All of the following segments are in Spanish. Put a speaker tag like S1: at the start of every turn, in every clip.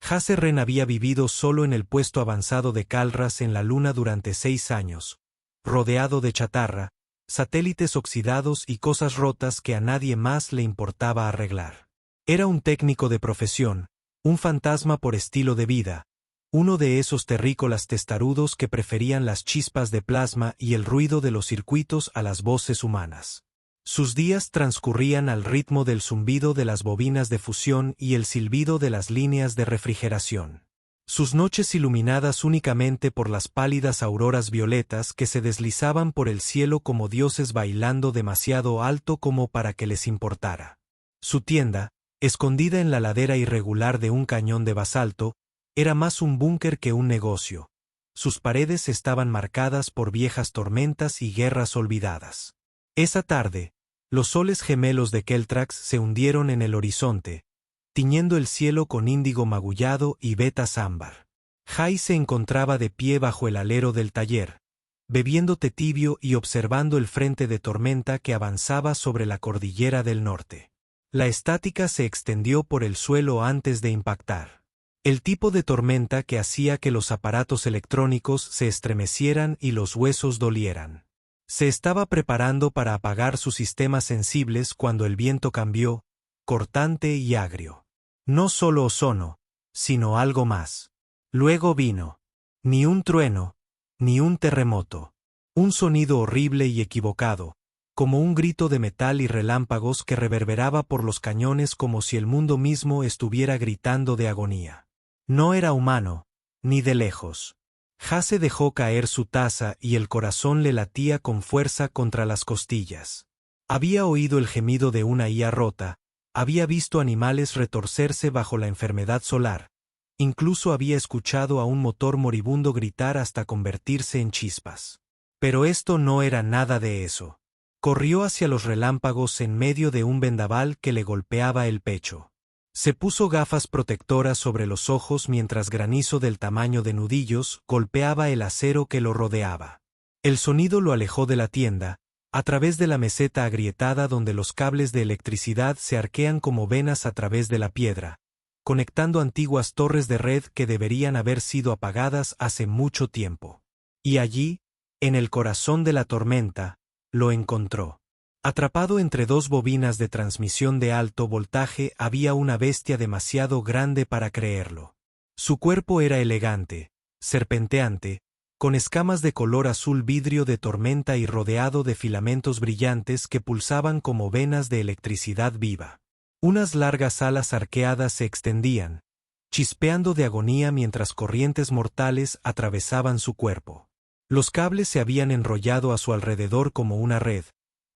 S1: Hasse Ren había vivido solo en el puesto avanzado de Calras en la Luna durante 6 años, rodeado de chatarra, satélites oxidados y cosas rotas que a nadie más le importaba arreglar. Era un técnico de profesión, un fantasma por estilo de vida, uno de esos terrícolas testarudos que preferían las chispas de plasma y el ruido de los circuitos a las voces humanas. Sus días transcurrían al ritmo del zumbido de las bobinas de fusión y el silbido de las líneas de refrigeración. Sus noches iluminadas únicamente por las pálidas auroras violetas que se deslizaban por el cielo como dioses bailando demasiado alto como para que les importara. Su tienda, escondida en la ladera irregular de un cañón de basalto, era más un búnker que un negocio. Sus paredes estaban marcadas por viejas tormentas y guerras olvidadas. Esa tarde, los soles gemelos de Keltrax se hundieron en el horizonte, tiñendo el cielo con índigo magullado y vetas ámbar. Jai se encontraba de pie bajo el alero del taller, bebiendo té tibio y observando el frente de tormenta que avanzaba sobre la cordillera del norte. La estática se extendió por el suelo antes de impactar. El tipo de tormenta que hacía que los aparatos electrónicos se estremecieran y los huesos dolieran. Se estaba preparando para apagar sus sistemas sensibles cuando el viento cambió, cortante y agrio. No solo ozono, sino algo más. Luego vino. Ni un trueno, ni un terremoto. Un sonido horrible y equivocado, como un grito de metal y relámpagos que reverberaba por los cañones como si el mundo mismo estuviera gritando de agonía. No era humano, ni de lejos. Hasse dejó caer su taza y el corazón le latía con fuerza contra las costillas. Había oído el gemido de una IA rota, había visto animales retorcerse bajo la enfermedad solar, incluso había escuchado a un motor moribundo gritar hasta convertirse en chispas. Pero esto no era nada de eso. Corrió hacia los relámpagos en medio de un vendaval que le golpeaba el pecho. Se puso gafas protectoras sobre los ojos mientras granizo del tamaño de nudillos golpeaba el acero que lo rodeaba. El sonido lo alejó de la tienda, a través de la meseta agrietada donde los cables de electricidad se arquean como venas a través de la piedra, conectando antiguas torres de red que deberían haber sido apagadas hace mucho tiempo. Y allí, en el corazón de la tormenta, lo encontró. Atrapado entre dos bobinas de transmisión de alto voltaje había una bestia demasiado grande para creerlo. Su cuerpo era elegante, serpenteante, con escamas de color azul vidrio de tormenta y rodeado de filamentos brillantes que pulsaban como venas de electricidad viva. Unas largas alas arqueadas se extendían, chispeando de agonía mientras corrientes mortales atravesaban su cuerpo. Los cables se habían enrollado a su alrededor como una red,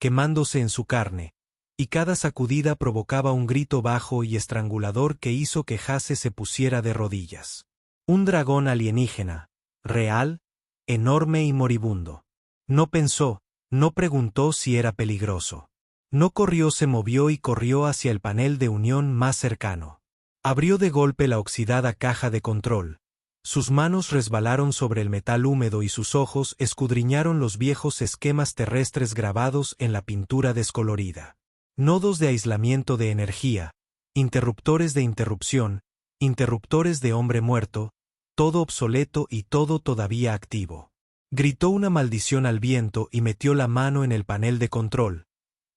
S1: quemándose en su carne, y cada sacudida provocaba un grito bajo y estrangulador que hizo que Hasse se pusiera de rodillas. Un dragón alienígena, real, enorme y moribundo. No pensó, no preguntó si era peligroso. No corrió, se movió y corrió hacia el panel de unión más cercano. Abrió de golpe la oxidada caja de control. Sus manos resbalaron sobre el metal húmedo y sus ojos escudriñaron los viejos esquemas terrestres grabados en la pintura descolorida. Nodos de aislamiento de energía, interruptores de interrupción, interruptores de hombre muerto, todo obsoleto y todo todavía activo. Gritó una maldición al viento y metió la mano en el panel de control,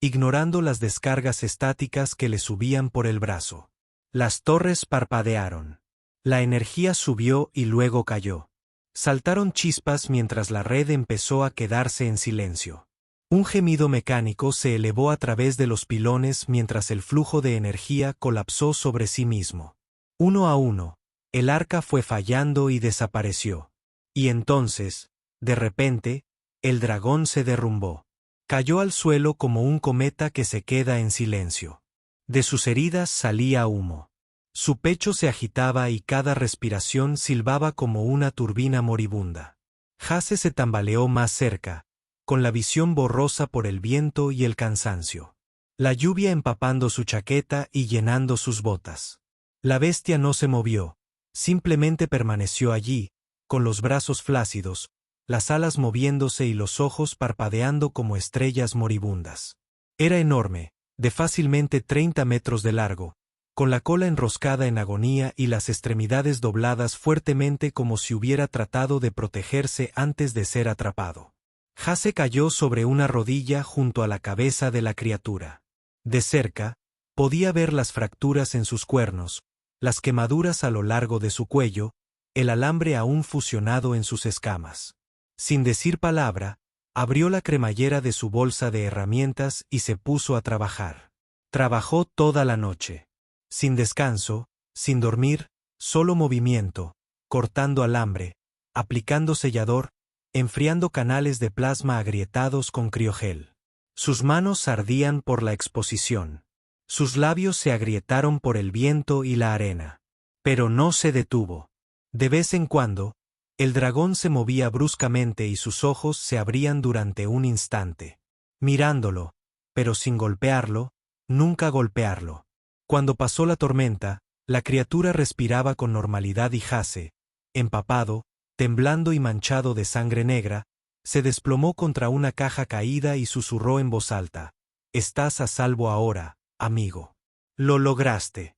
S1: ignorando las descargas estáticas que le subían por el brazo. Las torres parpadearon. La energía subió y luego cayó. Saltaron chispas mientras la red empezó a quedarse en silencio. Un gemido mecánico se elevó a través de los pilones mientras el flujo de energía colapsó sobre sí mismo. Uno a uno, el arca fue fallando y desapareció. Y entonces, de repente, el dragón se derrumbó. Cayó al suelo como un cometa que se queda en silencio. De sus heridas salía humo. Su pecho se agitaba y cada respiración silbaba como una turbina moribunda. Hasse se tambaleó más cerca, con la visión borrosa por el viento y el cansancio. La lluvia empapando su chaqueta y llenando sus botas. La bestia no se movió, simplemente permaneció allí, con los brazos flácidos, las alas moviéndose y los ojos parpadeando como estrellas moribundas. Era enorme, de fácilmente 30 metros de largo, con la cola enroscada en agonía y las extremidades dobladas fuertemente como si hubiera tratado de protegerse antes de ser atrapado. Hase cayó sobre una rodilla junto a la cabeza de la criatura. De cerca, podía ver las fracturas en sus cuernos, las quemaduras a lo largo de su cuello, el alambre aún fusionado en sus escamas. Sin decir palabra, abrió la cremallera de su bolsa de herramientas y se puso a trabajar. Trabajó toda la noche. Sin descanso, sin dormir, solo movimiento, cortando alambre, aplicando sellador, enfriando canales de plasma agrietados con criogel. Sus manos ardían por la exposición. Sus labios se agrietaron por el viento y la arena. Pero no se detuvo. De vez en cuando, el dragón se movía bruscamente y sus ojos se abrían durante un instante. Mirándolo, pero sin golpearlo, nunca golpearlo. Cuando pasó la tormenta, la criatura respiraba con normalidad y Hase, empapado, temblando y manchado de sangre negra, se desplomó contra una caja caída y susurró en voz alta: «Estás a salvo ahora, amigo. Lo lograste».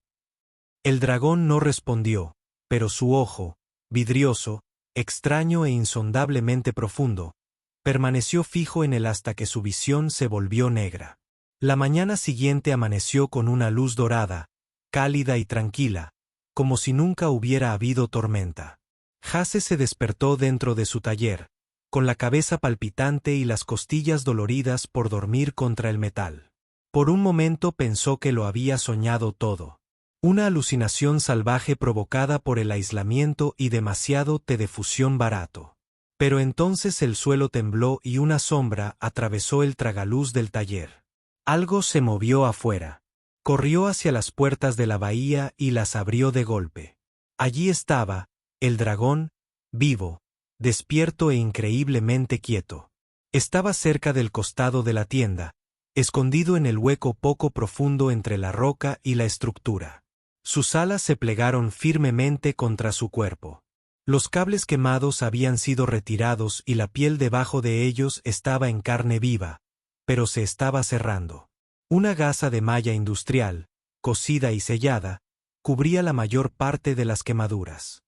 S1: El dragón no respondió, pero su ojo, vidrioso, extraño e insondablemente profundo, permaneció fijo en él hasta que su visión se volvió negra. La mañana siguiente amaneció con una luz dorada, cálida y tranquila, como si nunca hubiera habido tormenta. Hase se despertó dentro de su taller, con la cabeza palpitante y las costillas doloridas por dormir contra el metal. Por un momento pensó que lo había soñado todo. Una alucinación salvaje provocada por el aislamiento y demasiado té de fusión barato. Pero entonces el suelo tembló y una sombra atravesó el tragaluz del taller. Algo se movió afuera. Corrió hacia las puertas de la bahía y las abrió de golpe. Allí estaba, el dragón, vivo, despierto e increíblemente quieto. Estaba cerca del costado de la tienda, escondido en el hueco poco profundo entre la roca y la estructura. Sus alas se plegaron firmemente contra su cuerpo. Los cables quemados habían sido retirados y la piel debajo de ellos estaba en carne viva, pero se estaba cerrando. Una gasa de malla industrial, cosida y sellada, cubría la mayor parte de las quemaduras.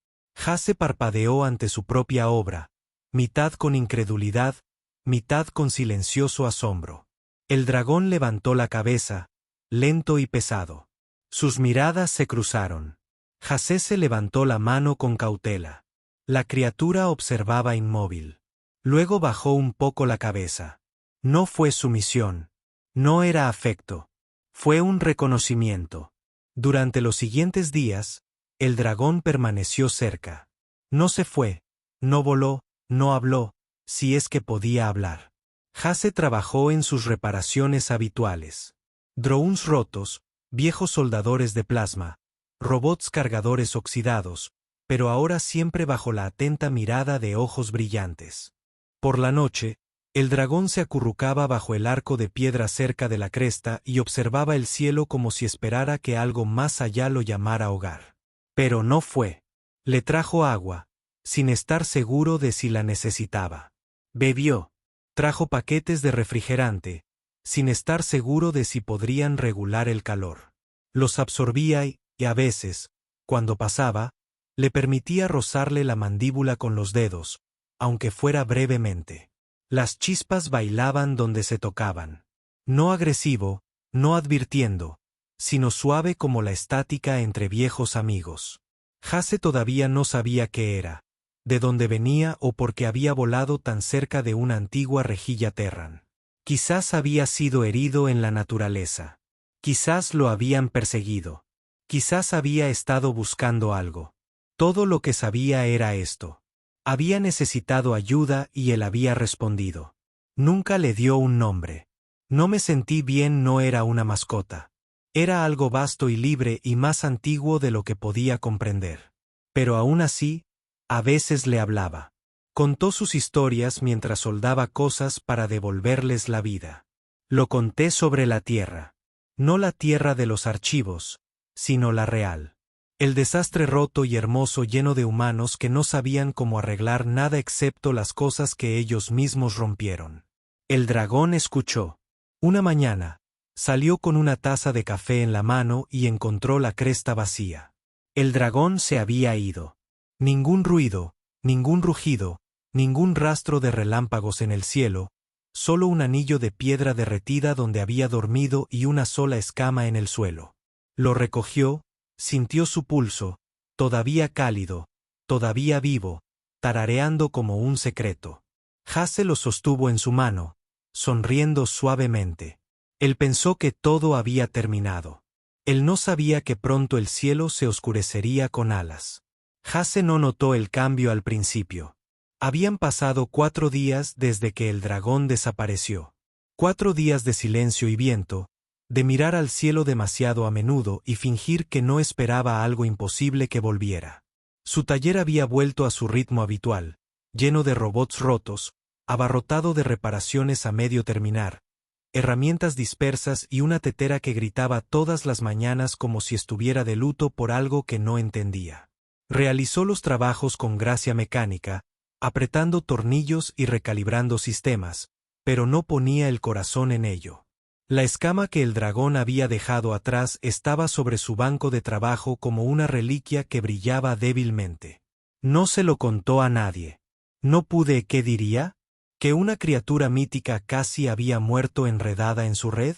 S1: Hase parpadeó ante su propia obra, mitad con incredulidad, mitad con silencioso asombro. El dragón levantó la cabeza, lento y pesado. Sus miradas se cruzaron. Hase se levantó la mano con cautela. La criatura observaba inmóvil. Luego bajó un poco la cabeza. No fue sumisión. No era afecto. Fue un reconocimiento. Durante los siguientes días, el dragón permaneció cerca. No se fue, no voló, no habló, si es que podía hablar. Hase trabajó en sus reparaciones habituales. Drones rotos, viejos soldadores de plasma, robots cargadores oxidados, pero ahora siempre bajo la atenta mirada de ojos brillantes. Por la noche, el dragón se acurrucaba bajo el arco de piedra cerca de la cresta y observaba el cielo como si esperara que algo más allá lo llamara hogar. Pero no fue. Le trajo agua, sin estar seguro de si la necesitaba. Bebió. Trajo paquetes de refrigerante, sin estar seguro de si podrían regular el calor. Los absorbía y, a veces, cuando pasaba, le permitía rozarle la mandíbula con los dedos, aunque fuera brevemente. Las chispas bailaban donde se tocaban. No agresivo, no advirtiendo, sino suave como la estática entre viejos amigos. Hase todavía no sabía qué era, de dónde venía o por qué había volado tan cerca de una antigua rejilla Terran. Quizás había sido herido en la naturaleza. Quizás lo habían perseguido. Quizás había estado buscando algo. Todo lo que sabía era esto. Había necesitado ayuda y él había respondido. Nunca le dio un nombre. No me sentí bien no era una mascota. Era algo vasto y libre y más antiguo de lo que podía comprender. Pero aún así, a veces le hablaba. Contó sus historias mientras soldaba cosas para devolverles la vida. Lo conté sobre la Tierra. No la Tierra de los archivos, sino la real. El desastre roto y hermoso lleno de humanos que no sabían cómo arreglar nada excepto las cosas que ellos mismos rompieron. El dragón escuchó. Una mañana, Salió con una taza de café en la mano y encontró la cresta vacía. El dragón se había ido. Ningún ruido, ningún rugido, ningún rastro de relámpagos en el cielo, solo un anillo de piedra derretida donde había dormido y una sola escama en el suelo. Lo recogió, sintió su pulso, todavía cálido, todavía vivo, tarareando como un secreto. Jace lo sostuvo en su mano, sonriendo suavemente. Él pensó que todo había terminado. Él no sabía que pronto el cielo se oscurecería con alas. Jace no notó el cambio al principio. Habían pasado 4 días desde que el dragón desapareció. 4 días de silencio y viento, de mirar al cielo demasiado a menudo y fingir que no esperaba algo imposible que volviera. Su taller había vuelto a su ritmo habitual, lleno de robots rotos, abarrotado de reparaciones a medio terminar, herramientas dispersas y una tetera que gritaba todas las mañanas como si estuviera de luto por algo que no entendía. Realizó los trabajos con gracia mecánica, apretando tornillos y recalibrando sistemas, pero no ponía el corazón en ello. La escama que el dragón había dejado atrás estaba sobre su banco de trabajo como una reliquia que brillaba débilmente. No se lo contó a nadie. No pude, ¿qué diría? ¿Que una criatura mítica casi había muerto enredada en su red?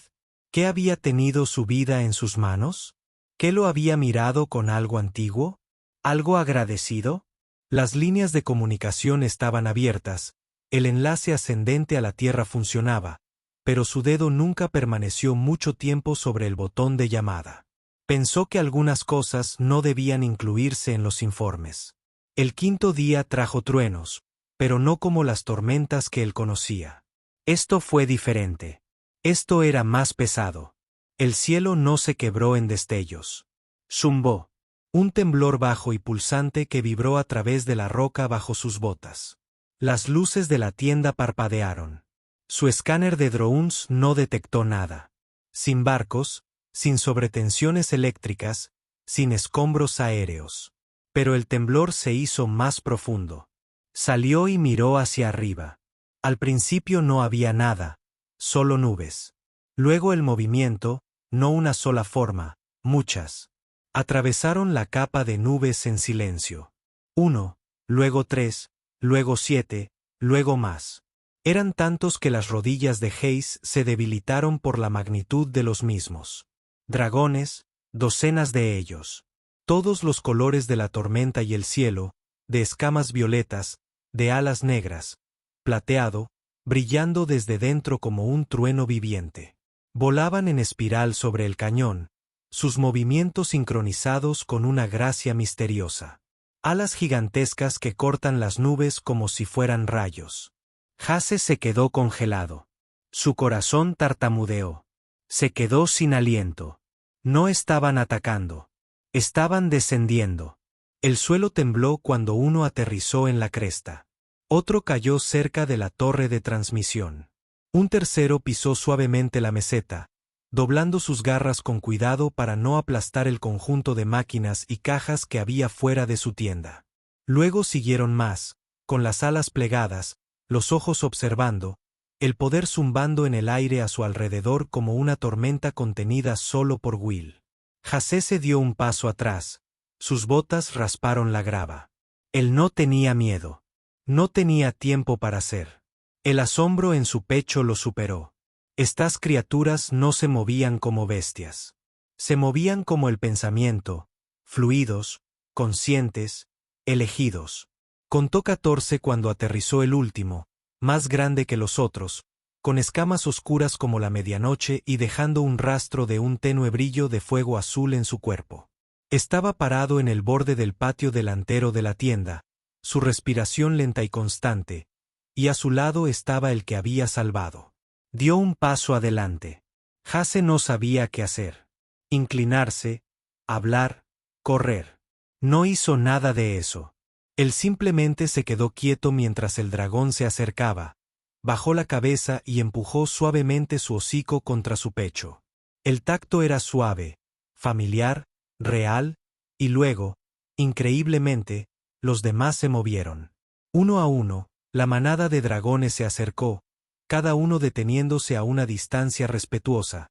S1: ¿Que había tenido su vida en sus manos? ¿Que lo había mirado con algo antiguo? ¿Algo agradecido? Las líneas de comunicación estaban abiertas, el enlace ascendente a la Tierra funcionaba, pero su dedo nunca permaneció mucho tiempo sobre el botón de llamada. Pensó que algunas cosas no debían incluirse en los informes. El 5.º día trajo truenos, pero no como las tormentas que él conocía. Esto fue diferente. Esto era más pesado. El cielo no se quebró en destellos. Zumbó. Un temblor bajo y pulsante que vibró a través de la roca bajo sus botas. Las luces de la tienda parpadearon. Su escáner de drones no detectó nada. Sin barcos, sin sobretensiones eléctricas, sin escombros aéreos. Pero el temblor se hizo más profundo. Salió y miró hacia arriba. Al principio no había nada, solo nubes. Luego el movimiento, no una sola forma, muchas. Atravesaron la capa de nubes en silencio. 1, luego 3, luego 7, luego más. Eran tantos que las rodillas de Hayes se debilitaron por la magnitud de los mismos. Dragones, docenas de ellos. Todos los colores de la tormenta y el cielo, de escamas violetas, de alas negras, plateado, brillando desde dentro como un trueno viviente. Volaban en espiral sobre el cañón, sus movimientos sincronizados con una gracia misteriosa. Alas gigantescas que cortan las nubes como si fueran rayos. Jace se quedó congelado. Su corazón tartamudeó. Se quedó sin aliento. No estaban atacando. Estaban descendiendo. El suelo tembló cuando uno aterrizó en la cresta. Otro cayó cerca de la torre de transmisión. Un tercero pisó suavemente la meseta, doblando sus garras con cuidado para no aplastar el conjunto de máquinas y cajas que había fuera de su tienda. Luego siguieron más, con las alas plegadas, los ojos observando, el poder zumbando en el aire a su alrededor como una tormenta contenida solo por Will. Jace se dio un paso atrás, sus botas rasparon la grava. Él no tenía miedo. No tenía tiempo para ser. El asombro en su pecho lo superó. Estas criaturas no se movían como bestias. Se movían como el pensamiento, fluidos, conscientes, elegidos. Contó 14 cuando aterrizó el último, más grande que los otros, con escamas oscuras como la medianoche y dejando un rastro de un tenue brillo de fuego azul en su cuerpo. Estaba parado en el borde del patio delantero de la tienda, su respiración lenta y constante, y a su lado estaba el que había salvado. Dio un paso adelante. Jace no sabía qué hacer. Inclinarse, hablar, correr. No hizo nada de eso. Él simplemente se quedó quieto mientras el dragón se acercaba, bajó la cabeza y empujó suavemente su hocico contra su pecho. El tacto era suave, familiar, real, y luego, increíblemente, los demás se movieron. Uno a uno, la manada de dragones se acercó, cada uno deteniéndose a una distancia respetuosa,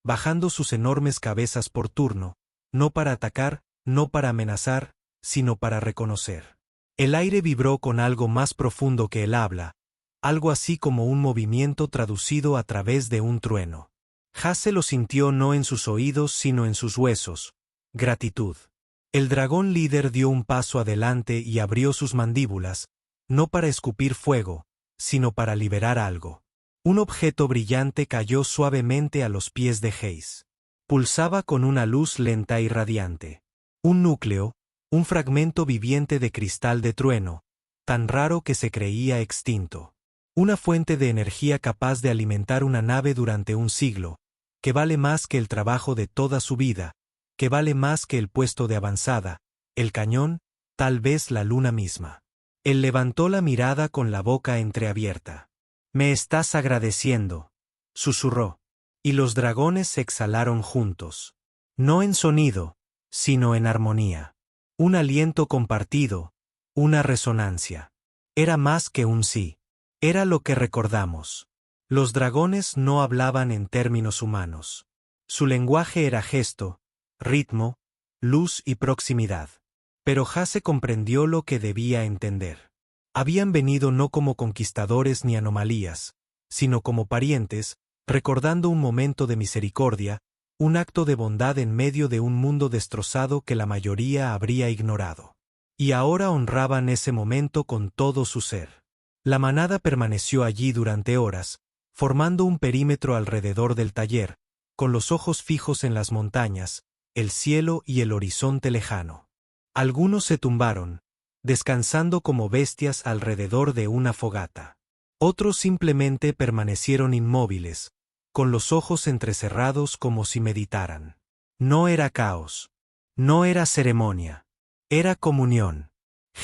S1: bajando sus enormes cabezas por turno, no para atacar, no para amenazar, sino para reconocer. El aire vibró con algo más profundo que el habla, algo así como un movimiento traducido a través de un trueno. Hase lo sintió no en sus oídos sino en sus huesos. Gratitud. El dragón líder dio un paso adelante y abrió sus mandíbulas, no para escupir fuego, sino para liberar algo. Un objeto brillante cayó suavemente a los pies de Hayes. Pulsaba con una luz lenta y radiante. Un núcleo, un fragmento viviente de cristal de trueno, tan raro que se creía extinto. Una fuente de energía capaz de alimentar una nave durante un siglo, que vale más que el trabajo de toda su vida, que vale más que el puesto de avanzada, el cañón, tal vez la luna misma. Él levantó la mirada con la boca entreabierta. «Me estás agradeciendo», susurró. Y los dragones exhalaron juntos. No en sonido, sino en armonía. Un aliento compartido, una resonancia. Era más que un sí. Era lo que recordamos. Los dragones no hablaban en términos humanos. Su lenguaje era gesto, ritmo, luz y proximidad. Pero Hase comprendió lo que debía entender. Habían venido no como conquistadores ni anomalías, sino como parientes, recordando un momento de misericordia, un acto de bondad en medio de un mundo destrozado que la mayoría habría ignorado. Y ahora honraban ese momento con todo su ser. La manada permaneció allí durante horas, formando un perímetro alrededor del taller, con los ojos fijos en las montañas, el cielo y el horizonte lejano. Algunos se tumbaron, descansando como bestias alrededor de una fogata. Otros simplemente permanecieron inmóviles, con los ojos entrecerrados como si meditaran. No era caos. No era ceremonia. Era comunión.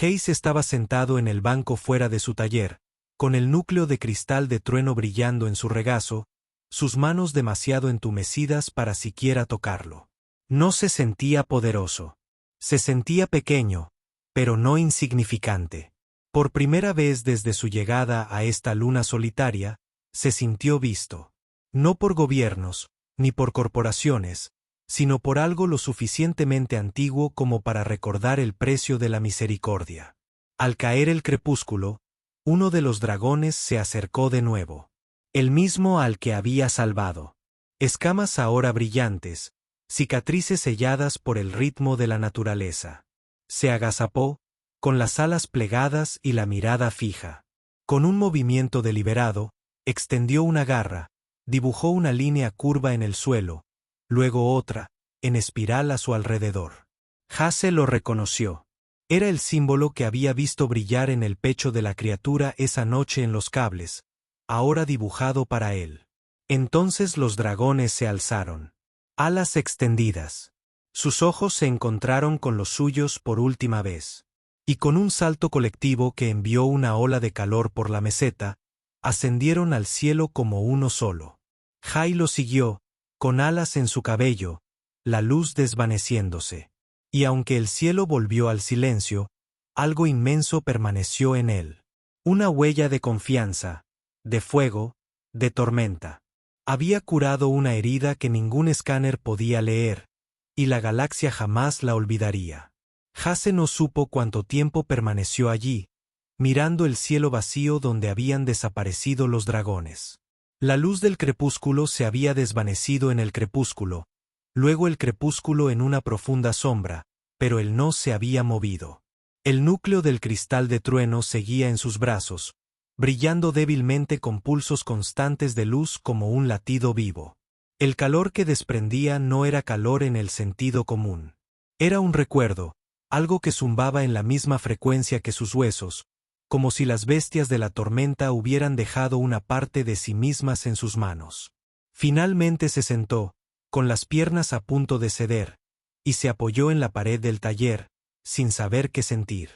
S1: Hayes estaba sentado en el banco fuera de su taller, con el núcleo de cristal de trueno brillando en su regazo, sus manos demasiado entumecidas para siquiera tocarlo. No se sentía poderoso. Se sentía pequeño, pero no insignificante. Por primera vez desde su llegada a esta luna solitaria, se sintió visto. No por gobiernos, ni por corporaciones, sino por algo lo suficientemente antiguo como para recordar el precio de la misericordia. Al caer el crepúsculo, uno de los dragones se acercó de nuevo. El mismo al que había salvado. Escamas ahora brillantes, cicatrices selladas por el ritmo de la naturaleza. Se agazapó, con las alas plegadas y la mirada fija. Con un movimiento deliberado, extendió una garra, dibujó una línea curva en el suelo, luego otra, en espiral a su alrededor. Hase lo reconoció. Era el símbolo que había visto brillar en el pecho de la criatura esa noche en los cables, ahora dibujado para él. Entonces los dragones se alzaron. Alas extendidas. Sus ojos se encontraron con los suyos por última vez. Y con un salto colectivo que envió una ola de calor por la meseta, ascendieron al cielo como uno solo. Jai lo siguió, con alas en su cabello, la luz desvaneciéndose. Y aunque el cielo volvió al silencio, algo inmenso permaneció en él. Una huella de confianza, de fuego, de tormenta. Había curado una herida que ningún escáner podía leer, y la galaxia jamás la olvidaría. Hase no supo cuánto tiempo permaneció allí, mirando el cielo vacío donde habían desaparecido los dragones. La luz del crepúsculo se había desvanecido en el crepúsculo, luego el crepúsculo en una profunda sombra, pero él no se había movido. El núcleo del cristal de trueno seguía en sus brazos, brillando débilmente con pulsos constantes de luz como un latido vivo. El calor que desprendía no era calor en el sentido común. Era un recuerdo, algo que zumbaba en la misma frecuencia que sus huesos, como si las bestias de la tormenta hubieran dejado una parte de sí mismas en sus manos. Finalmente se sentó, con las piernas a punto de ceder, y se apoyó en la pared del taller, sin saber qué sentir.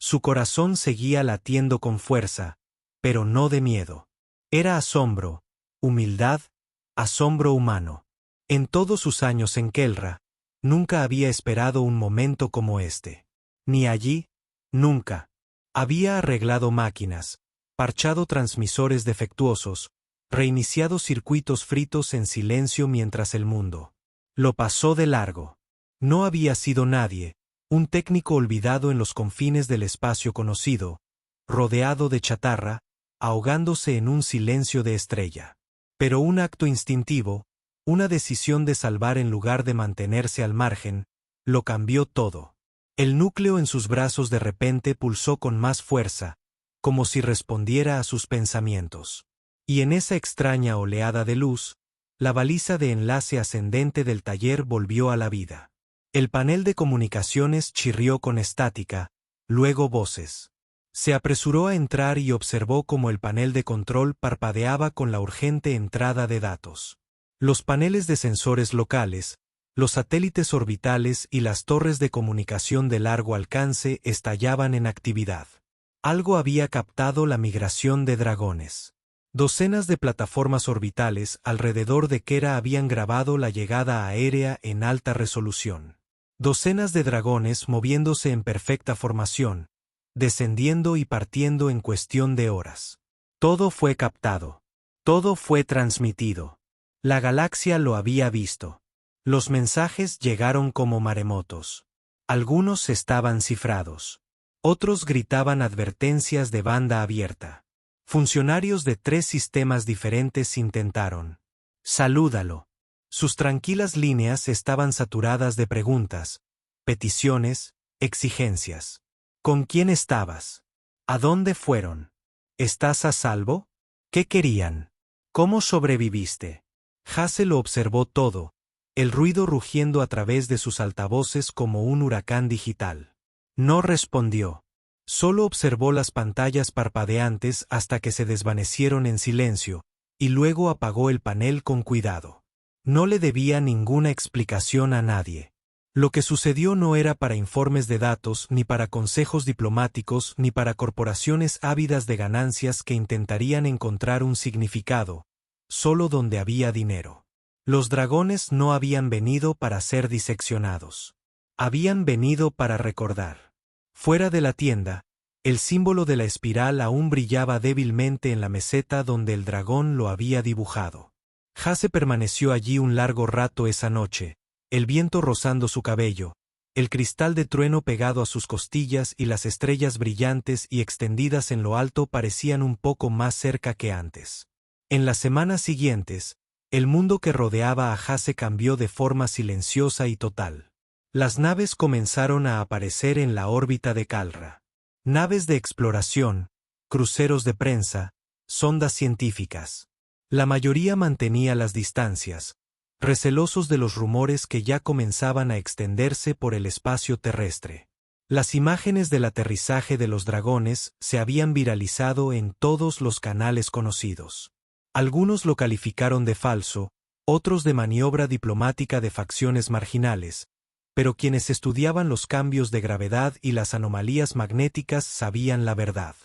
S1: Su corazón seguía latiendo con fuerza, pero no de miedo. Era asombro, humildad, asombro humano. En todos sus años en Kelra, nunca había esperado un momento como este. Ni allí, nunca. Había arreglado máquinas, parchado transmisores defectuosos, Reiniciados circuitos fritos en silencio mientras el mundo lo pasó de largo. No había sido nadie, un técnico olvidado en los confines del espacio conocido, rodeado de chatarra, ahogándose en un silencio de estrella. Pero un acto instintivo, una decisión de salvar en lugar de mantenerse al margen, lo cambió todo. El núcleo en sus brazos de repente pulsó con más fuerza, como si respondiera a sus pensamientos. Y en esa extraña oleada de luz, la baliza de enlace ascendente del taller volvió a la vida. El panel de comunicaciones chirrió con estática, luego voces. Se apresuró a entrar y observó cómo el panel de control parpadeaba con la urgente entrada de datos. Los paneles de sensores locales, los satélites orbitales y las torres de comunicación de largo alcance estallaban en actividad. Algo había captado la migración de dragones. Docenas de plataformas orbitales alrededor de Kera habían grabado la llegada aérea en alta resolución. Docenas de dragones moviéndose en perfecta formación, descendiendo y partiendo en cuestión de horas. Todo fue captado. Todo fue transmitido. La galaxia lo había visto. Los mensajes llegaron como maremotos. Algunos estaban cifrados. Otros gritaban advertencias de banda abierta. Funcionarios de 3 sistemas diferentes intentaron. Salúdalo. Sus tranquilas líneas estaban saturadas de preguntas, peticiones, exigencias. ¿Con quién estabas? ¿A dónde fueron? ¿Estás a salvo? ¿Qué querían? ¿Cómo sobreviviste? Hasse lo observó todo, el ruido rugiendo a través de sus altavoces como un huracán digital. No respondió. Solo observó las pantallas parpadeantes hasta que se desvanecieron en silencio, y luego apagó el panel con cuidado. No le debía ninguna explicación a nadie. Lo que sucedió no era para informes de datos, ni para consejos diplomáticos, ni para corporaciones ávidas de ganancias que intentarían encontrar un significado, solo donde había dinero. Los dragones no habían venido para ser diseccionados. Habían venido para recordar. Fuera de la tienda, el símbolo de la espiral aún brillaba débilmente en la meseta donde el dragón lo había dibujado. Hasse permaneció allí un largo rato esa noche, el viento rozando su cabello, el cristal de trueno pegado a sus costillas y las estrellas brillantes y extendidas en lo alto parecían un poco más cerca que antes. En las semanas siguientes, el mundo que rodeaba a Hasse cambió de forma silenciosa y total. Las naves comenzaron a aparecer en la órbita de Kalra. Naves de exploración, cruceros de prensa, sondas científicas. La mayoría mantenía las distancias, recelosos de los rumores que ya comenzaban a extenderse por el espacio terrestre. Las imágenes del aterrizaje de los dragones se habían viralizado en todos los canales conocidos. Algunos lo calificaron de falso, otros de maniobra diplomática de facciones marginales, pero quienes estudiaban los cambios de gravedad y las anomalías magnéticas sabían la verdad.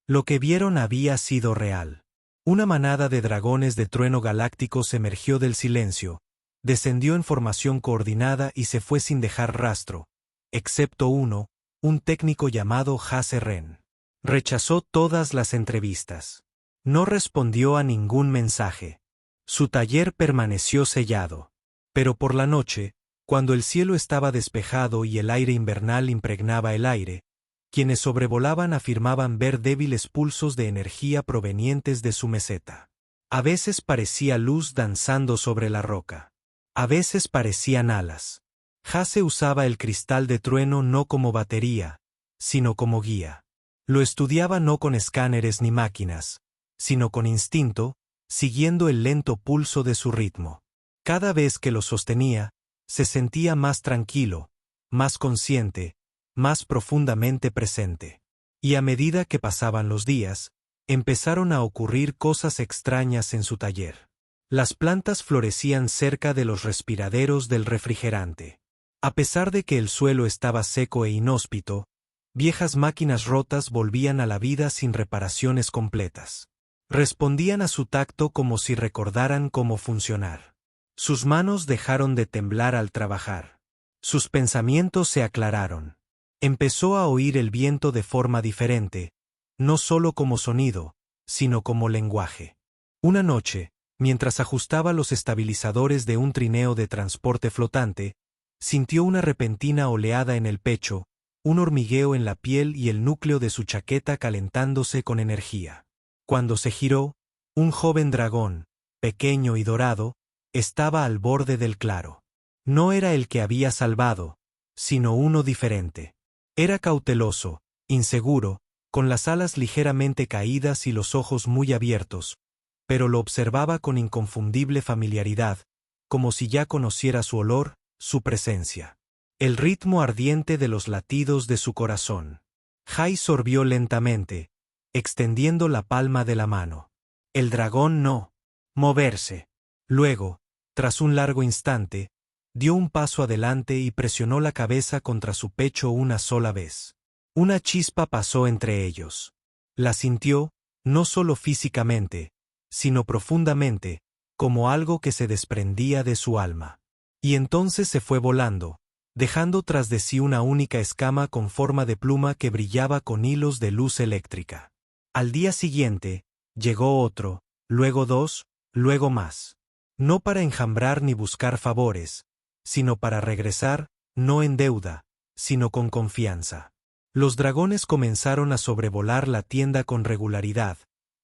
S1: Lo que vieron había sido real. Una manada de dragones de trueno galácticos emergió del silencio, descendió en formación coordinada y se fue sin dejar rastro, excepto uno, un técnico llamado Hasse Ren. Rechazó todas las entrevistas. No respondió a ningún mensaje. Su taller permaneció sellado. Pero por la noche, cuando el cielo estaba despejado y el aire invernal impregnaba el aire, quienes sobrevolaban afirmaban ver débiles pulsos de energía provenientes de su meseta. A veces parecía luz danzando sobre la roca. A veces parecían alas. Hasse usaba el cristal de trueno no como batería, sino como guía. Lo estudiaba no con escáneres ni máquinas, sino con instinto, siguiendo el lento pulso de su ritmo. Cada vez que lo sostenía, se sentía más tranquilo, más consciente, más profundamente presente. Y a medida que pasaban los días, empezaron a ocurrir cosas extrañas en su taller. Las plantas florecían cerca de los respiraderos del refrigerante. A pesar de que el suelo estaba seco e inhóspito, viejas máquinas rotas volvían a la vida sin reparaciones completas. Respondían a su tacto como si recordaran cómo funcionar. Sus manos dejaron de temblar al trabajar. Sus pensamientos se aclararon. Empezó a oír el viento de forma diferente, no solo como sonido, sino como lenguaje. Una noche, mientras ajustaba los estabilizadores de un trineo de transporte flotante, sintió una repentina oleada en el pecho, un hormigueo en la piel y el núcleo de su chaqueta calentándose con energía. Cuando se giró, un joven dragón, pequeño y dorado, estaba al borde del claro. No era el que había salvado, sino uno diferente. Era cauteloso, inseguro, con las alas ligeramente caídas y los ojos muy abiertos, pero lo observaba con inconfundible familiaridad, como si ya conociera su olor, su presencia. El ritmo ardiente de los latidos de su corazón. Jai sorbió lentamente, extendiendo la palma de la mano. El dragón no. Moverse. Luego, tras un largo instante, dio un paso adelante y presionó la cabeza contra su pecho una sola vez. Una chispa pasó entre ellos. La sintió, no solo físicamente, sino profundamente, como algo que se desprendía de su alma. Y entonces se fue volando, dejando tras de sí una única escama con forma de pluma que brillaba con hilos de luz eléctrica. Al día siguiente, llegó otro, luego dos, luego más. No para enjambrar ni buscar favores, sino para regresar, no en deuda, sino con confianza. Los dragones comenzaron a sobrevolar la tienda con regularidad,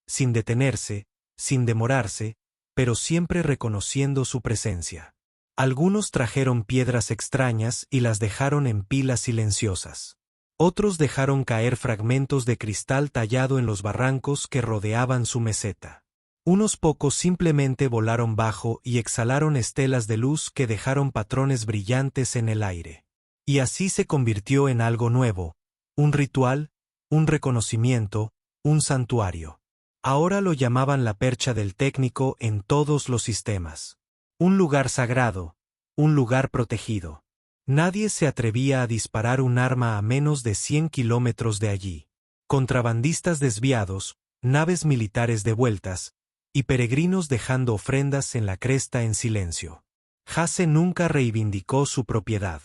S1: sin detenerse, sin demorarse, pero siempre reconociendo su presencia. Algunos trajeron piedras extrañas y las dejaron en pilas silenciosas. Otros dejaron caer fragmentos de cristal tallado en los barrancos que rodeaban su meseta. Unos pocos simplemente volaron bajo y exhalaron estelas de luz que dejaron patrones brillantes en el aire. Y así se convirtió en algo nuevo, un ritual, un reconocimiento, un santuario. Ahora lo llamaban la percha del técnico en todos los sistemas. Un lugar sagrado, un lugar protegido. Nadie se atrevía a disparar un arma a menos de 100 kilómetros de allí. Contrabandistas desviados, naves militares devueltas, y peregrinos dejando ofrendas en la cresta en silencio. Hase nunca reivindicó su propiedad.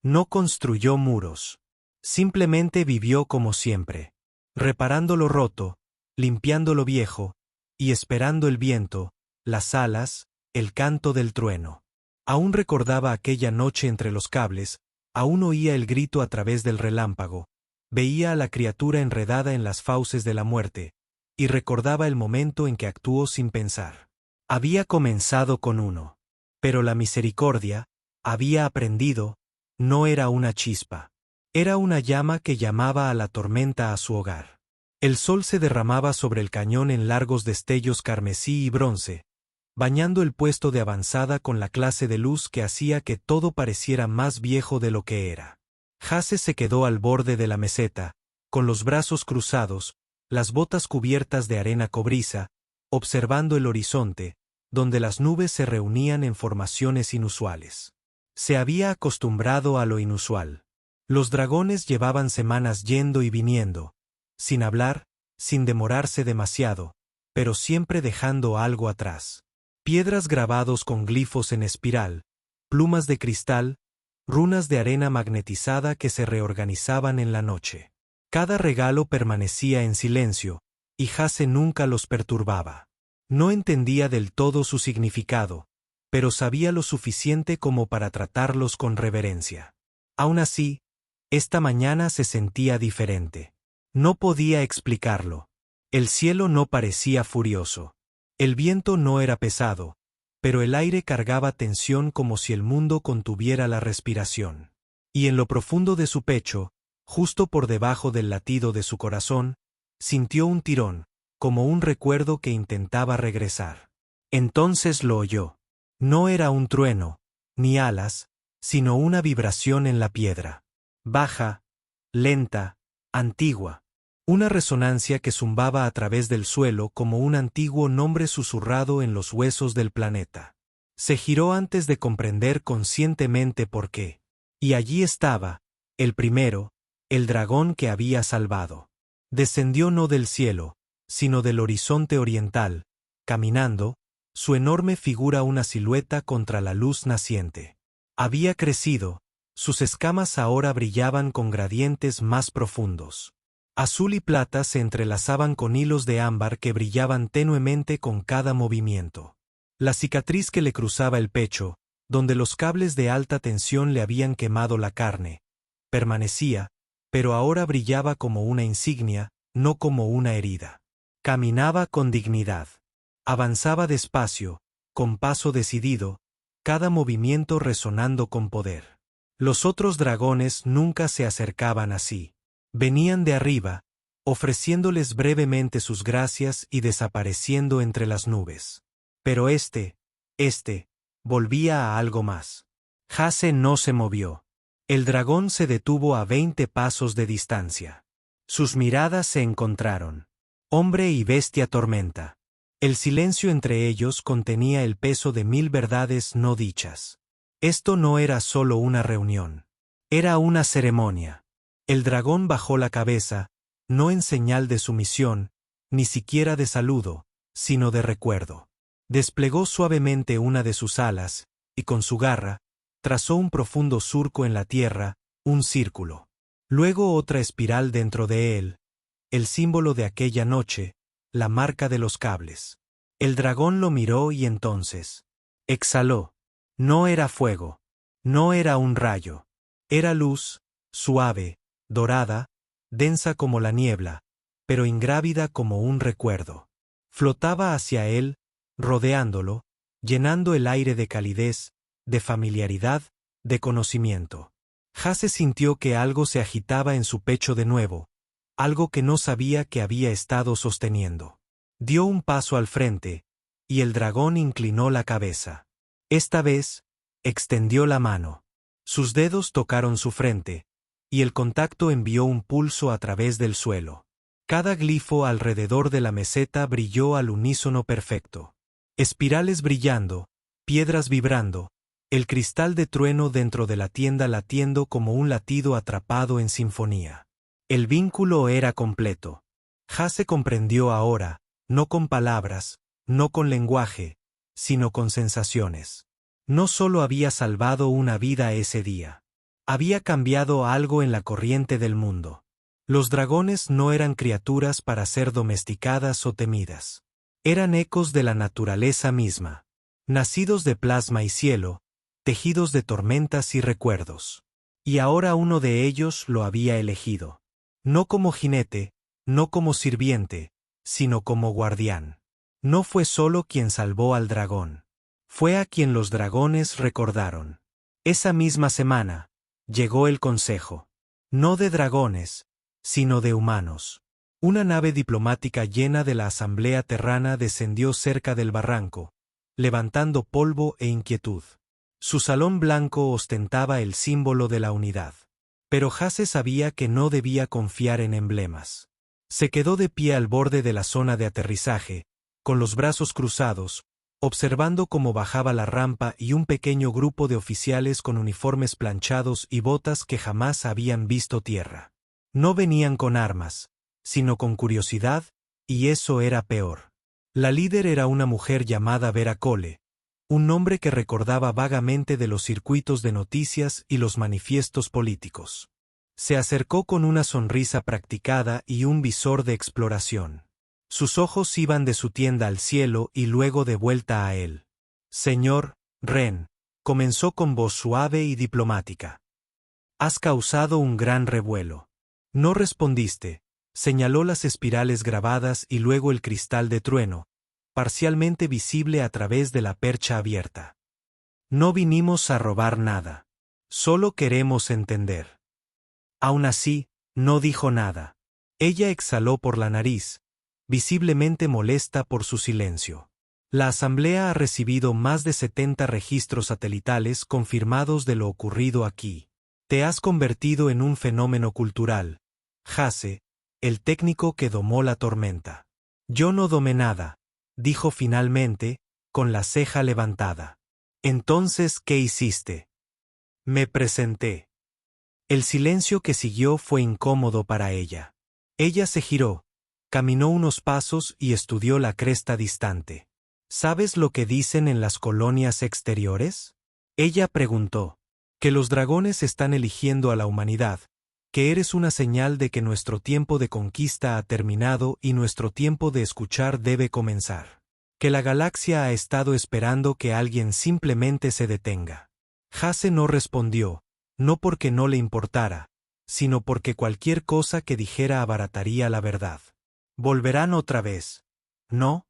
S1: No construyó muros. Simplemente vivió como siempre, reparando lo roto, limpiando lo viejo, y esperando el viento, las alas, el canto del trueno. Aún recordaba aquella noche entre los cables, aún oía el grito a través del relámpago, veía a la criatura enredada en las fauces de la muerte, y recordaba el momento en que actuó sin pensar. Había comenzado con uno. Pero la misericordia, había aprendido, no era una chispa. Era una llama que llamaba a la tormenta a su hogar. El sol se derramaba sobre el cañón en largos destellos carmesí y bronce, bañando el puesto de avanzada con la clase de luz que hacía que todo pareciera más viejo de lo que era. Hase se quedó al borde de la meseta, con los brazos cruzados, las botas cubiertas de arena cobriza, observando el horizonte, donde las nubes se reunían en formaciones inusuales. Se había acostumbrado a lo inusual. Los dragones llevaban semanas yendo y viniendo, sin hablar, sin demorarse demasiado, pero siempre dejando algo atrás. Piedras grabados con glifos en espiral, plumas de cristal, runas de arena magnetizada que se reorganizaban en la noche. Cada regalo permanecía en silencio, y Hase nunca los perturbaba. No entendía del todo su significado, pero sabía lo suficiente como para tratarlos con reverencia. Aún así, esta mañana se sentía diferente. No podía explicarlo. El cielo no parecía furioso. El viento no era pesado, pero el aire cargaba tensión como si el mundo contuviera la respiración. Y en lo profundo de su pecho, justo por debajo del latido de su corazón, sintió un tirón, como un recuerdo que intentaba regresar. Entonces lo oyó. No era un trueno, ni alas, sino una vibración en la piedra. Baja, lenta, antigua. Una resonancia que zumbaba a través del suelo como un antiguo nombre susurrado en los huesos del planeta. Se giró antes de comprender conscientemente por qué. Y allí estaba, el primero, el dragón que había salvado. Descendió no del cielo, sino del horizonte oriental, caminando, su enorme figura una silueta contra la luz naciente. Había crecido, sus escamas ahora brillaban con gradientes más profundos. Azul y plata se entrelazaban con hilos de ámbar que brillaban tenuemente con cada movimiento. La cicatriz que le cruzaba el pecho, donde los cables de alta tensión le habían quemado la carne, permanecía, pero ahora brillaba como una insignia, no como una herida. Caminaba con dignidad. Avanzaba despacio, con paso decidido, cada movimiento resonando con poder. Los otros dragones nunca se acercaban así. Venían de arriba, ofreciéndoles brevemente sus gracias y desapareciendo entre las nubes. Pero este, volvía a algo más. Hase no se movió. El dragón se detuvo a 20 pasos de distancia. Sus miradas se encontraron. Hombre y bestia tormenta. El silencio entre ellos contenía el peso de 1000 verdades no dichas. Esto no era solo una reunión. Era una ceremonia. El dragón bajó la cabeza, no en señal de sumisión, ni siquiera de saludo, sino de recuerdo. Desplegó suavemente una de sus alas, y con su garra, trazó un profundo surco en la tierra, un círculo. Luego otra espiral dentro de él, el símbolo de aquella noche, la marca de los cables. El dragón lo miró y entonces exhaló. No era fuego, no era un rayo, era luz, suave, dorada, densa como la niebla, pero ingrávida como un recuerdo. Flotaba hacia él, rodeándolo, llenando el aire de calidez, de familiaridad, de conocimiento. Hase sintió que algo se agitaba en su pecho de nuevo, algo que no sabía que había estado sosteniendo. Dio un paso al frente, y el dragón inclinó la cabeza. Esta vez, extendió la mano. Sus dedos tocaron su frente, y el contacto envió un pulso a través del suelo. Cada glifo alrededor de la meseta brilló al unísono perfecto. Espirales brillando, piedras vibrando, el cristal de trueno dentro de la tienda latiendo como un latido atrapado en sinfonía. El vínculo era completo. Hase comprendió ahora, no con palabras, no con lenguaje, sino con sensaciones. No solo había salvado una vida ese día. Había cambiado algo en la corriente del mundo. Los dragones no eran criaturas para ser domesticadas o temidas. Eran ecos de la naturaleza misma, nacidos de plasma y cielo, tejidos de tormentas y recuerdos. Y ahora uno de ellos lo había elegido. No como jinete, no como sirviente, sino como guardián. No fue solo quien salvó al dragón. Fue a quien los dragones recordaron. Esa misma semana, llegó el consejo. No de dragones, sino de humanos. Una nave diplomática llena de la asamblea terrana descendió cerca del barranco, levantando polvo e inquietud. Su salón blanco ostentaba el símbolo de la unidad. Pero Hase sabía que no debía confiar en emblemas. Se quedó de pie al borde de la zona de aterrizaje, con los brazos cruzados, observando cómo bajaba la rampa y un pequeño grupo de oficiales con uniformes planchados y botas que jamás habían visto tierra. No venían con armas, sino con curiosidad, y eso era peor. La líder era una mujer llamada Vera Cole, un nombre que recordaba vagamente de los circuitos de noticias y los manifiestos políticos. Se acercó con una sonrisa practicada y un visor de exploración. Sus ojos iban de su tienda al cielo y luego de vuelta a él. Señor Ren, comenzó con voz suave y diplomática. Has causado un gran revuelo. No respondiste, señaló las espirales grabadas y luego el cristal de trueno, parcialmente visible a través de la percha abierta. No vinimos a robar nada. Solo queremos entender. Aún así, no dijo nada. Ella exhaló por la nariz, visiblemente molesta por su silencio. La asamblea ha recibido más de 70 registros satelitales confirmados de lo ocurrido aquí. Te has convertido en un fenómeno cultural, Hase, el técnico que domó la tormenta. Yo no domé nada, dijo finalmente, con la ceja levantada. Entonces, ¿qué hiciste? Me presenté. El silencio que siguió fue incómodo para ella. Ella se giró, caminó unos pasos y estudió la cresta distante. ¿Sabes lo que dicen en las colonias exteriores? Ella preguntó. Que los dragones están eligiendo a la humanidad, que eres una señal de que nuestro tiempo de conquista ha terminado y nuestro tiempo de escuchar debe comenzar. Que la galaxia ha estado esperando que alguien simplemente se detenga. Jace no respondió, no porque no le importara, sino porque cualquier cosa que dijera abarataría la verdad. ¿Volverán otra vez? ¿No?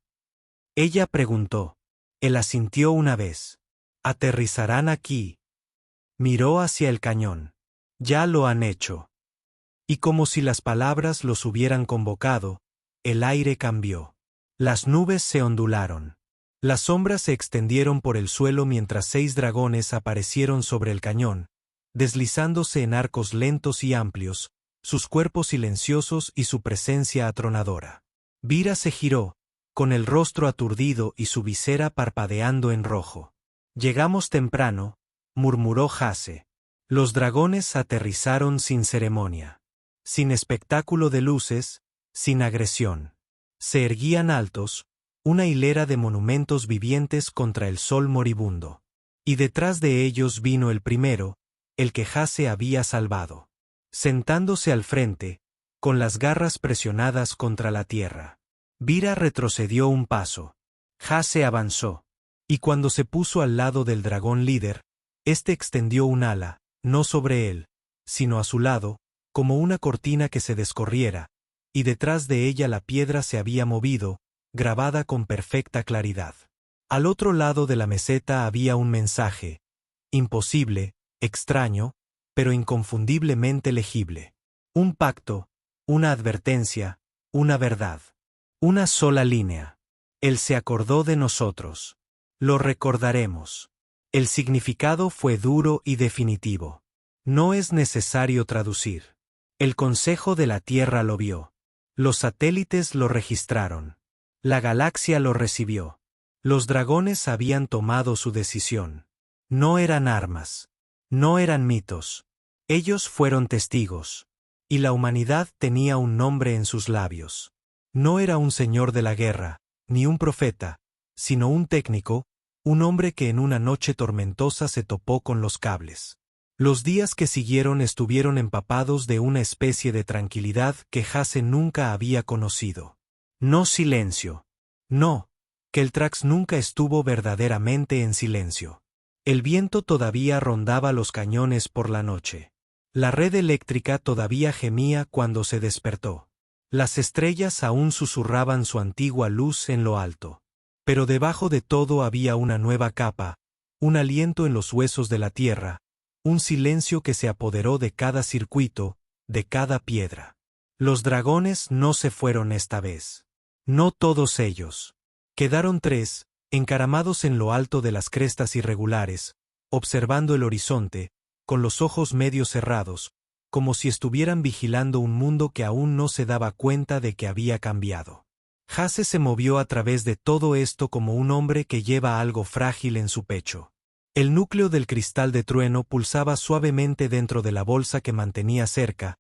S1: Ella preguntó. Él asintió una vez. ¿Aterrizarán aquí? Miró hacia el cañón. Ya lo han hecho. Y como si las palabras los hubieran convocado, el aire cambió. Las nubes se ondularon. Las sombras se extendieron por el suelo mientras 6 dragones aparecieron sobre el cañón, deslizándose en arcos lentos y amplios, sus cuerpos silenciosos y su presencia atronadora. Vira se giró, con el rostro aturdido y su visera parpadeando en rojo. «Llegamos temprano», murmuró Jace. Los dragones aterrizaron sin ceremonia. Sin espectáculo de luces, sin agresión. Se erguían altos, una hilera de monumentos vivientes contra el sol moribundo. Y detrás de ellos vino el primero, el que Jace había salvado. Sentándose al frente, con las garras presionadas contra la tierra. Vira retrocedió un paso. Jace avanzó. Y cuando se puso al lado del dragón líder, éste extendió un ala, no sobre él, sino a su lado, como una cortina que se descorriera, y detrás de ella la piedra se había movido, grabada con perfecta claridad. Al otro lado de la meseta había un mensaje, imposible, extraño, pero inconfundiblemente legible. Un pacto, una advertencia, una verdad. Una sola línea. Él se acordó de nosotros. Lo recordaremos. El significado fue duro y definitivo. No es necesario traducir. El Consejo de la Tierra lo vio. Los satélites lo registraron. La galaxia lo recibió. Los dragones habían tomado su decisión. No eran armas. No eran mitos. Ellos fueron testigos. Y la humanidad tenía un nombre en sus labios. No era un señor de la guerra, ni un profeta, sino un técnico, un hombre que en una noche tormentosa se topó con los cables. Los días que siguieron estuvieron empapados de una especie de tranquilidad que Jace nunca había conocido. No silencio. No, Keltrax nunca estuvo verdaderamente en silencio. El viento todavía rondaba los cañones por la noche. La red eléctrica todavía gemía cuando se despertó. Las estrellas aún susurraban su antigua luz en lo alto. Pero debajo de todo había una nueva capa, un aliento en los huesos de la tierra, un silencio que se apoderó de cada circuito, de cada piedra. Los dragones no se fueron esta vez. No todos ellos. Quedaron 3, encaramados en lo alto de las crestas irregulares, observando el horizonte, con los ojos medio cerrados, como si estuvieran vigilando un mundo que aún no se daba cuenta de que había cambiado. Jace se movió a través de todo esto como un hombre que lleva algo frágil en su pecho. El núcleo del cristal de trueno pulsaba suavemente dentro de la bolsa que mantenía cerca,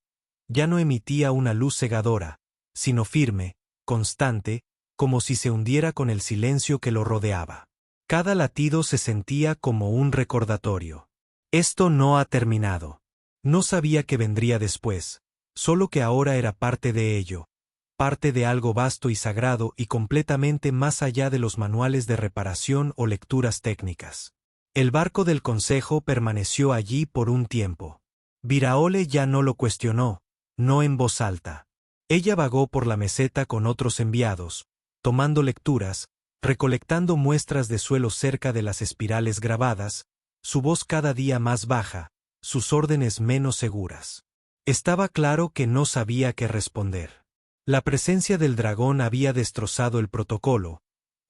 S1: ya no emitía una luz cegadora, sino firme, constante, como si se hundiera con el silencio que lo rodeaba. Cada latido se sentía como un recordatorio. Esto no ha terminado. No sabía qué vendría después, solo que ahora era parte de ello, parte de algo vasto y sagrado y completamente más allá de los manuales de reparación o lecturas técnicas. El barco del Consejo permaneció allí por un tiempo. Viraole ya no lo cuestionó, no en voz alta. Ella vagó por la meseta con otros enviados, tomando lecturas, recolectando muestras de suelo cerca de las espirales grabadas, su voz cada día más baja, sus órdenes menos seguras. Estaba claro que no sabía qué responder. La presencia del dragón había destrozado el protocolo,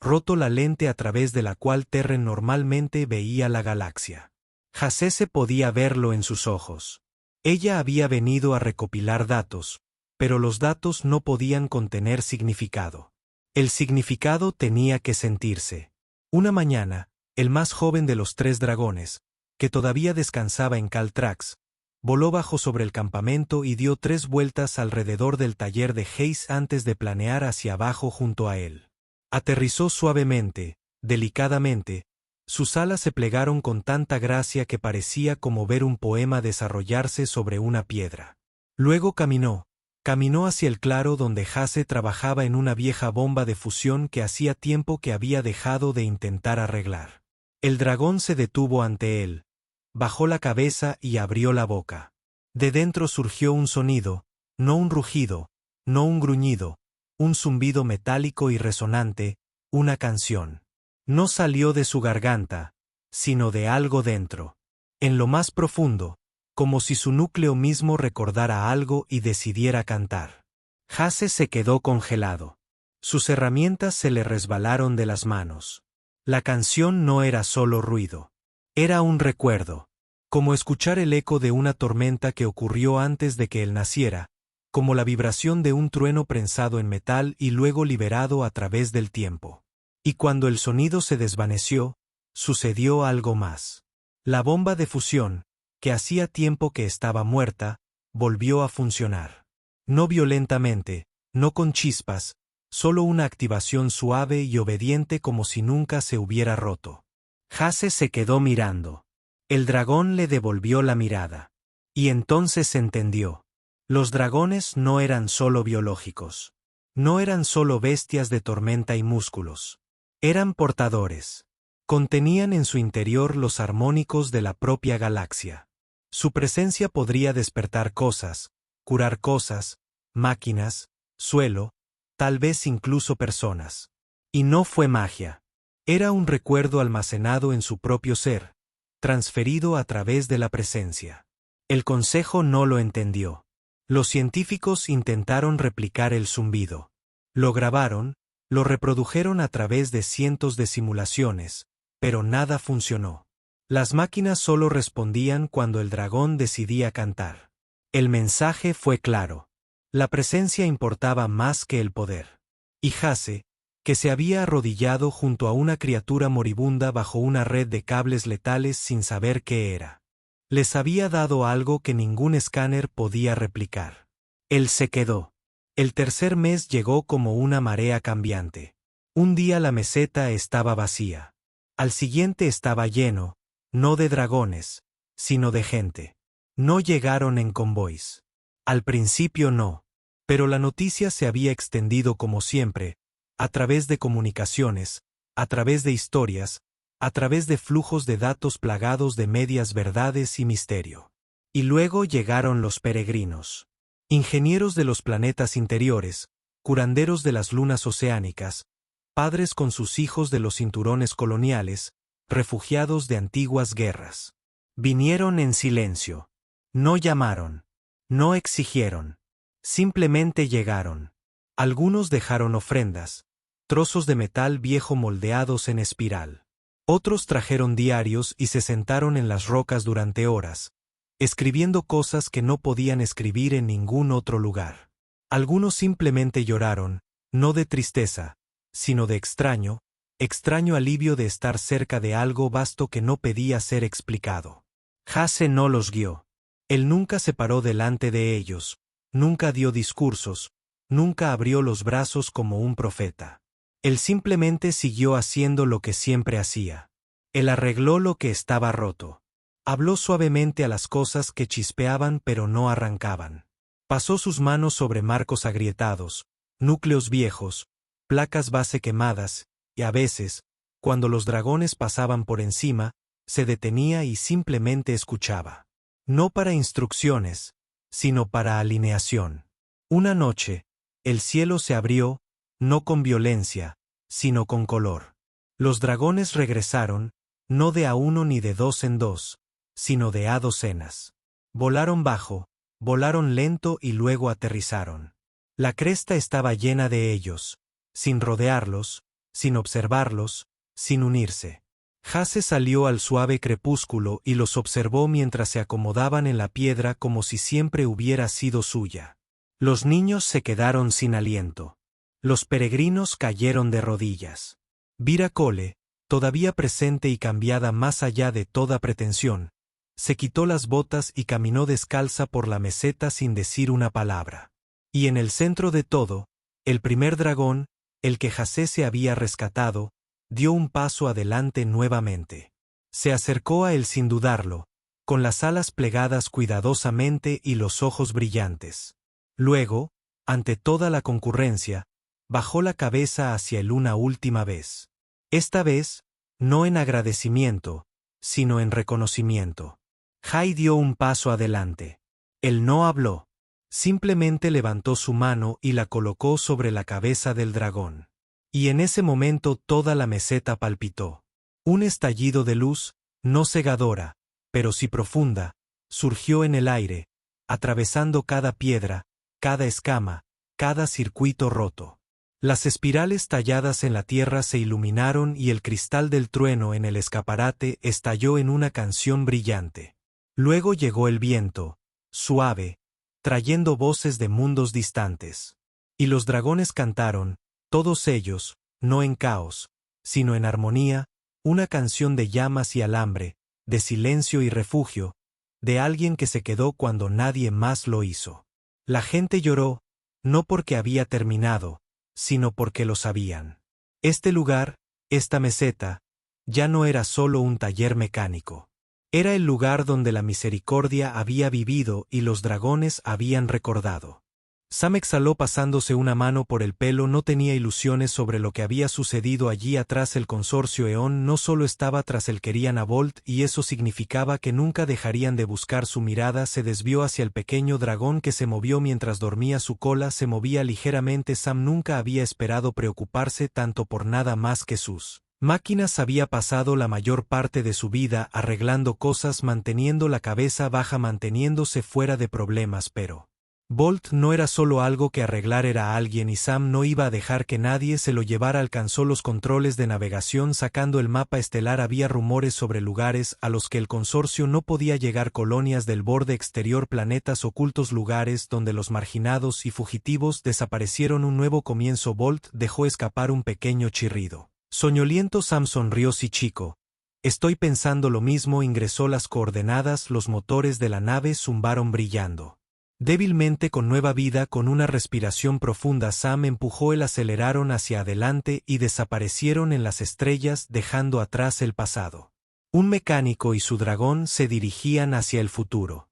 S1: roto la lente a través de la cual Terren normalmente veía la galaxia. Jace podía verlo en sus ojos. Ella había venido a recopilar datos, pero los datos no podían contener significado. El significado tenía que sentirse. Una mañana, el más joven de los 3 dragones, que todavía descansaba en Caltrax, voló bajo sobre el campamento y dio 3 vueltas alrededor del taller de Hayes antes de planear hacia abajo junto a él. Aterrizó suavemente, delicadamente, sus alas se plegaron con tanta gracia que parecía como ver un poema desarrollarse sobre una piedra. Luego caminó hacia el claro donde Jase trabajaba en una vieja bomba de fusión que hacía tiempo que había dejado de intentar arreglar. El dragón se detuvo ante él, bajó la cabeza y abrió la boca. De dentro surgió un sonido, no un rugido, no un gruñido, un zumbido metálico y resonante, una canción. No salió de su garganta, sino de algo dentro. En lo más profundo, como si su núcleo mismo recordara algo y decidiera cantar. Jase se quedó congelado. Sus herramientas se le resbalaron de las manos. La canción no era solo ruido. Era un recuerdo. Como escuchar el eco de una tormenta que ocurrió antes de que él naciera, como la vibración de un trueno prensado en metal y luego liberado a través del tiempo. Y cuando el sonido se desvaneció, sucedió algo más. La bomba de fusión, que hacía tiempo que estaba muerta, volvió a funcionar. No violentamente, no con chispas, solo una activación suave y obediente como si nunca se hubiera roto. Jase se quedó mirando. El dragón le devolvió la mirada. Y entonces entendió. Los dragones no eran solo biológicos. No eran solo bestias de tormenta y músculos. Eran portadores. Contenían en su interior los armónicos de la propia galaxia. Su presencia podría despertar cosas, curar cosas, máquinas, suelo, tal vez incluso personas. Y no fue magia. Era un recuerdo almacenado en su propio ser, transferido a través de la presencia. El consejo no lo entendió. Los científicos intentaron replicar el zumbido. Lo grabaron, lo reprodujeron a través de cientos de simulaciones, pero nada funcionó. Las máquinas solo respondían cuando el dragón decidía cantar. El mensaje fue claro. La presencia importaba más que el poder. Y Jase, que se había arrodillado junto a una criatura moribunda bajo una red de cables letales sin saber qué era. Les había dado algo que ningún escáner podía replicar. Él se quedó. El tercer mes llegó como una marea cambiante. Un día la meseta estaba vacía. Al siguiente estaba lleno, no de dragones, sino de gente. No llegaron en convoys. Al principio no. Pero la noticia se había extendido como siempre, a través de comunicaciones, a través de historias, a través de flujos de datos plagados de medias verdades y misterio. Y luego llegaron los peregrinos. Ingenieros de los planetas interiores, curanderos de las lunas oceánicas, padres con sus hijos de los cinturones coloniales, refugiados de antiguas guerras. Vinieron en silencio. No llamaron. No exigieron. Simplemente llegaron. Algunos dejaron ofrendas, trozos de metal viejo moldeados en espiral. Otros trajeron diarios y se sentaron en las rocas durante horas, escribiendo cosas que no podían escribir en ningún otro lugar. Algunos simplemente lloraron, no de tristeza, sino de extraño alivio de estar cerca de algo vasto que no pedía ser explicado. Jase no los guió. Él nunca se paró delante de ellos, nunca dio discursos, nunca abrió los brazos como un profeta. Él simplemente siguió haciendo lo que siempre hacía. Él arregló lo que estaba roto. Habló suavemente a las cosas que chispeaban pero no arrancaban. Pasó sus manos sobre marcos agrietados, núcleos viejos, placas base quemadas, y a veces, cuando los dragones pasaban por encima, se detenía y simplemente escuchaba. No para instrucciones, sino para alineación. Una noche, el cielo se abrió, no con violencia, sino con color. Los dragones regresaron, no de a uno ni de dos en dos, sino de a docenas. Volaron bajo, volaron lento y luego aterrizaron. La cresta estaba llena de ellos, sin rodearlos, sin observarlos, sin unirse. Jase salió al suave crepúsculo y los observó mientras se acomodaban en la piedra como si siempre hubiera sido suya. Los niños se quedaron sin aliento. Los peregrinos cayeron de rodillas. Vira Cole, todavía presente y cambiada más allá de toda pretensión, se quitó las botas y caminó descalza por la meseta sin decir una palabra. Y en el centro de todo, el primer dragón, el que Jase se había rescatado, dio un paso adelante nuevamente. Se acercó a él sin dudarlo, con las alas plegadas cuidadosamente y los ojos brillantes. Luego, ante toda la concurrencia, bajó la cabeza hacia él una última vez. Esta vez, no en agradecimiento, sino en reconocimiento. Jai dio un paso adelante. Él no habló. Simplemente levantó su mano y la colocó sobre la cabeza del dragón. Y en ese momento toda la meseta palpitó. Un estallido de luz, no cegadora, pero sí profunda, surgió en el aire, atravesando cada piedra, cada escama, cada circuito roto. Las espirales talladas en la tierra se iluminaron y el cristal del trueno en el escaparate estalló en una canción brillante. Luego llegó el viento, suave, trayendo voces de mundos distantes. Y los dragones cantaron, todos ellos, no en caos, sino en armonía, una canción de llamas y alambre, de silencio y refugio, de alguien que se quedó cuando nadie más lo hizo. La gente lloró, no porque había terminado, sino porque lo sabían. Este lugar, esta meseta, ya no era solo un taller mecánico. Era el lugar donde la misericordia había vivido y los dragones habían recordado. Sam exhaló pasándose una mano por el pelo. No tenía ilusiones sobre lo que había sucedido allí atrás. El consorcio Eón no solo estaba tras él, querían a Bolt, y eso significaba que nunca dejarían de buscar. Su mirada se desvió hacia el pequeño dragón que se movió mientras dormía. Su cola se movía ligeramente. Sam nunca había esperado preocuparse tanto por nada más que sus máquinas. Había pasado la mayor parte de su vida arreglando cosas, manteniendo la cabeza baja, manteniéndose fuera de problemas, pero Bolt no era solo algo que arreglar, era alguien, y Sam no iba a dejar que nadie se lo llevara. Alcanzó los controles de navegación sacando el mapa estelar. Había rumores sobre lugares a los que el consorcio no podía llegar, colonias del borde exterior, planetas ocultos, lugares donde los marginados y fugitivos desaparecieron. Un nuevo comienzo. Bolt dejó escapar un pequeño chirrido soñoliento. Sam sonrió. Sí, chico. Estoy pensando lo mismo. Ingresó las coordenadas. Los motores de la nave zumbaron brillando débilmente con nueva vida. Con una respiración profunda, Sam empujó el aceleraron hacia adelante y desaparecieron en las estrellas, dejando atrás el pasado. Un mecánico y su dragón se dirigían hacia el futuro.